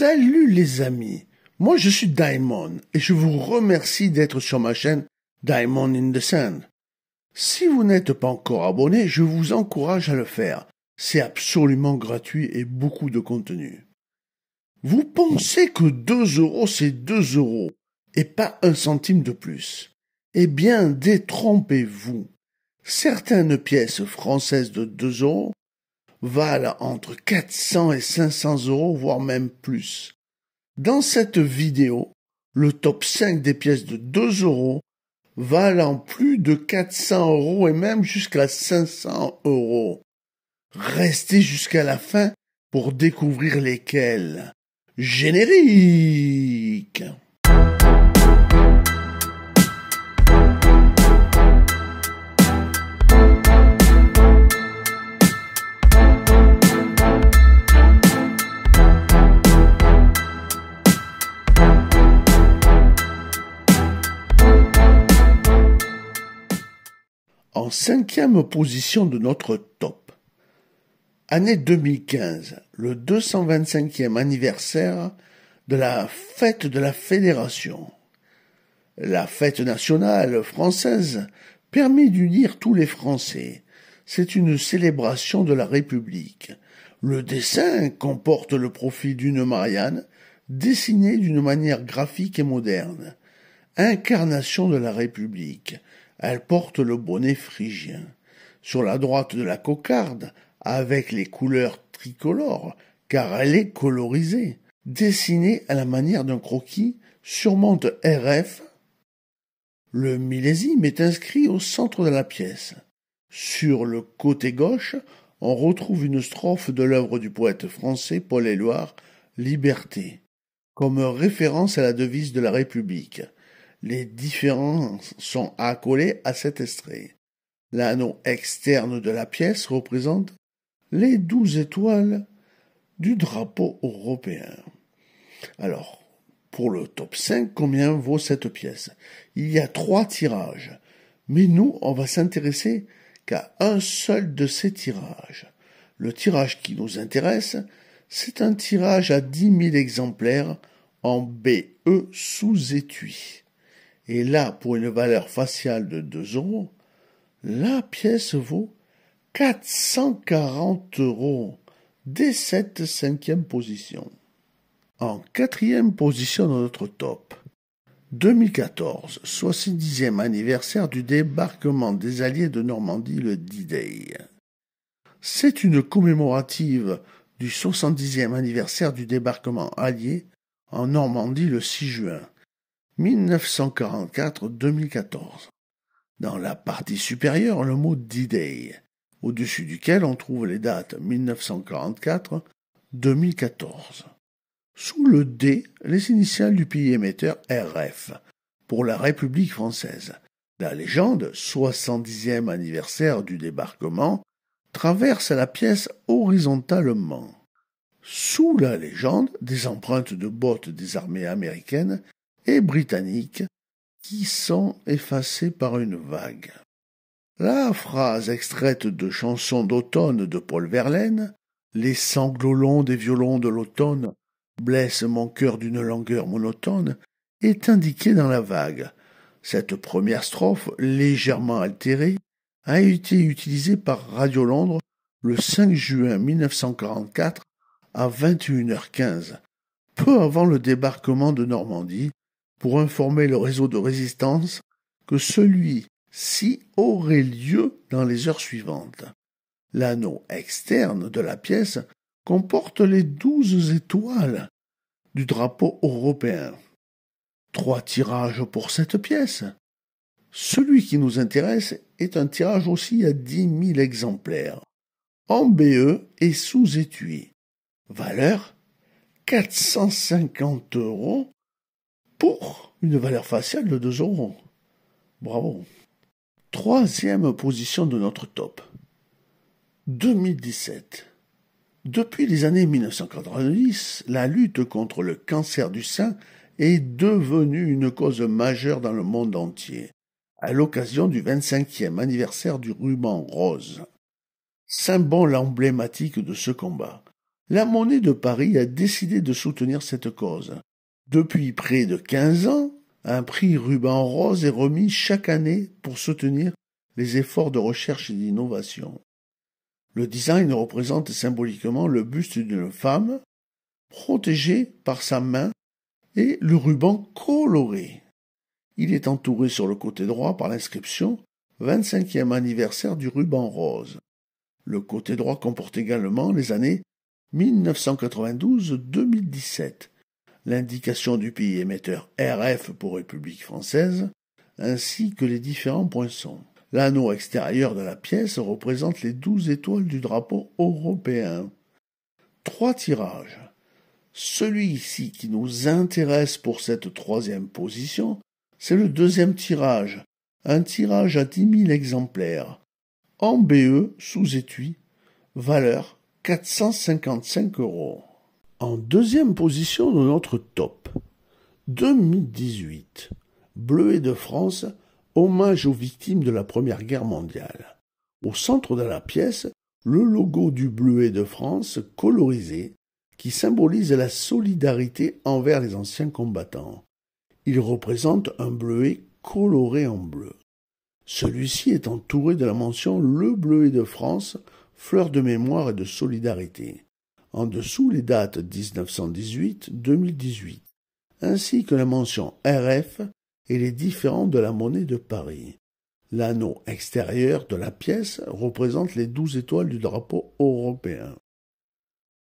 Salut les amis, moi je suis Diamond et je vous remercie d'être sur ma chaîne Diamond in the Sand. Si vous n'êtes pas encore abonné, je vous encourage à le faire. C'est absolument gratuit et beaucoup de contenu. Vous pensez que 2 € c'est 2 € et pas 1 centime de plus? Eh bien, détrompez-vous. Certaines pièces françaises de 2 € valent entre 400 et 500 €, voire même plus. Dans cette vidéo, le top 5 des pièces de 2 € valant plus de 400 € et même jusqu'à 500 €. Restez jusqu'à la fin pour découvrir lesquelles. Générique! En 5e position de notre top. Année 2015, le 225e anniversaire de la fête de la Fédération. La fête nationale française permet d'unir tous les Français. C'est une célébration de la République. Le dessin comporte le profil d'une Marianne, dessinée d'une manière graphique et moderne. Incarnation de la République. Elle porte le bonnet phrygien. Sur la droite de la cocarde, avec les couleurs tricolores, car elle est colorisée, dessinée à la manière d'un croquis, surmonte RF. Le millésime est inscrit au centre de la pièce. Sur le côté gauche, on retrouve une strophe de l'œuvre du poète français Paul Éluard, Liberté, comme référence à la devise de la République. Les différences sont accolées à cet extrait. L'anneau externe de la pièce représente les 12 étoiles du drapeau européen. Alors, pour le top 5, combien vaut cette pièce? Il y a 3 tirages, mais nous, on va s'intéresser qu'à un seul de ces tirages. Le tirage qui nous intéresse, c'est un tirage à 10 000 exemplaires en BE sous étui. Et là, pour une valeur faciale de 2 €, la pièce vaut 440 €, dès cette 5e position. En 4e position de notre top, 2014, 70e anniversaire du débarquement des Alliés de Normandie, le D-Day. C'est une commémorative du 70e anniversaire du débarquement allié en Normandie le 6 juin. 1944-2014. Dans la partie supérieure, le mot D-Day, au-dessus duquel on trouve les dates 1944-2014. Sous le D, les initiales du pays émetteur RF, pour la République française. La légende, 70e anniversaire du débarquement, traverse la pièce horizontalement. Sous la légende, des empreintes de bottes des armées américaines et britanniques qui sont effacées par une vague. La phrase extraite de chansons d'automne de Paul Verlaine, « Les sanglots longs des violons de l'automne blessent mon cœur d'une langueur monotone » est indiquée dans la vague. Cette première strophe, légèrement altérée, a été utilisée par Radio Londres le 5 juin 1944 à 21h15, peu avant le débarquement de Normandie, pour informer le réseau de résistance que celui-ci aurait lieu dans les heures suivantes. L'anneau externe de la pièce comporte les 12 étoiles du drapeau européen. 3 tirages pour cette pièce. Celui qui nous intéresse est un tirage aussi à 10 000 exemplaires, en BE et sous étui. Valeur 450 € pour une valeur faciale de 2 €. Bravo. 3e position de notre top. 2017. Depuis les années 1990, la lutte contre le cancer du sein est devenue une cause majeure dans le monde entier, à l'occasion du 25e anniversaire du ruban rose, symbole emblématique de ce combat. La Monnaie de Paris a décidé de soutenir cette cause. Depuis près de 15 ans, un prix ruban rose est remis chaque année pour soutenir les efforts de recherche et d'innovation. Le design représente symboliquement le buste d'une femme, protégée par sa main, et le ruban coloré. Il est entouré sur le côté droit par l'inscription 25e anniversaire du ruban rose. Le côté droit comporte également les années 1992-2017, l'indication du pays émetteur RF pour République française, ainsi que les différents poinçons. L'anneau extérieur de la pièce représente les 12 étoiles du drapeau européen. 3 tirages. Celui-ci qui nous intéresse pour cette 3e position, c'est le 2e tirage, un tirage à 10 000 exemplaires, en BE sous étui, valeur 455 €. En 2e position de notre top, 2018, Bleuets de France, hommage aux victimes de la Première Guerre mondiale. Au centre de la pièce, le logo du Bleuet de France colorisé, qui symbolise la solidarité envers les anciens combattants. Il représente un bleuet coloré en bleu. Celui-ci est entouré de la mention « Le Bleuet de France, fleur de mémoire et de solidarité ». En dessous, les dates 1918-2018, ainsi que la mention RF et les différents de la Monnaie de Paris. L'anneau extérieur de la pièce représente les 12 étoiles du drapeau européen.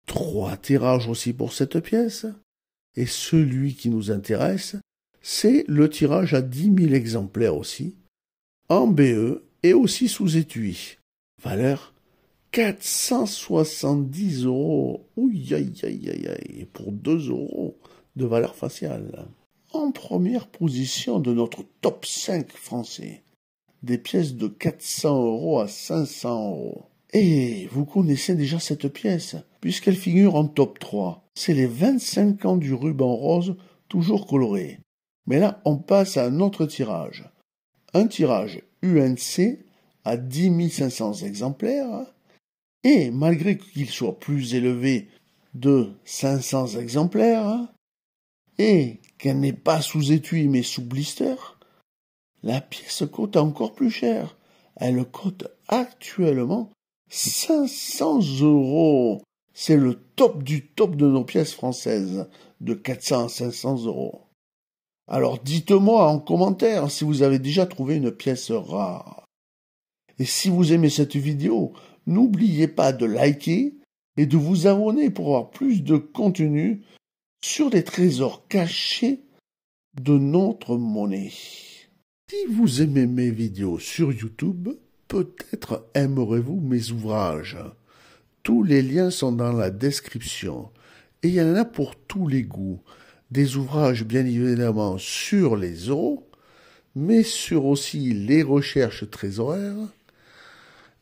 3 tirages aussi pour cette pièce, et celui qui nous intéresse, c'est le tirage à 10 000 exemplaires aussi, en BE et aussi sous étui. Valeur 470 €. Ouïe, aïe, aïe, aïe, aïe, pour 2 € de valeur faciale. En première position de notre top 5 français, des pièces de 400 € à 500 €. Et vous connaissez déjà cette pièce, puisqu'elle figure en top 3. C'est les 25 ans du ruban rose, toujours coloré. Mais là, on passe à un autre tirage. Un tirage UNC à 10 500 exemplaires. Et malgré qu'il soit plus élevé de 500 exemplaires, et qu'elle n'est pas sous étui mais sous blister, la pièce cote encore plus cher. Elle cote actuellement 500 €. C'est le top du top de nos pièces françaises, de 400 à 500 €. Alors dites-moi en commentaire si vous avez déjà trouvé une pièce rare. Et si vous aimez cette vidéo, n'oubliez pas de liker et de vous abonner pour avoir plus de contenu sur les trésors cachés de notre monnaie. Si vous aimez mes vidéos sur YouTube, peut-être aimerez-vous mes ouvrages. Tous les liens sont dans la description et il y en a pour tous les goûts. Des ouvrages bien évidemment sur les euros, mais sur aussi les recherches trésoraires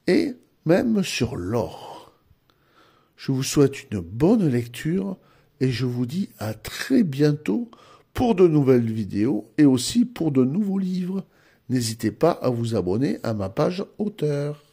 et même sur l'or. Je vous souhaite une bonne lecture et je vous dis à très bientôt pour de nouvelles vidéos et aussi pour de nouveaux livres. N'hésitez pas à vous abonner à ma page auteur.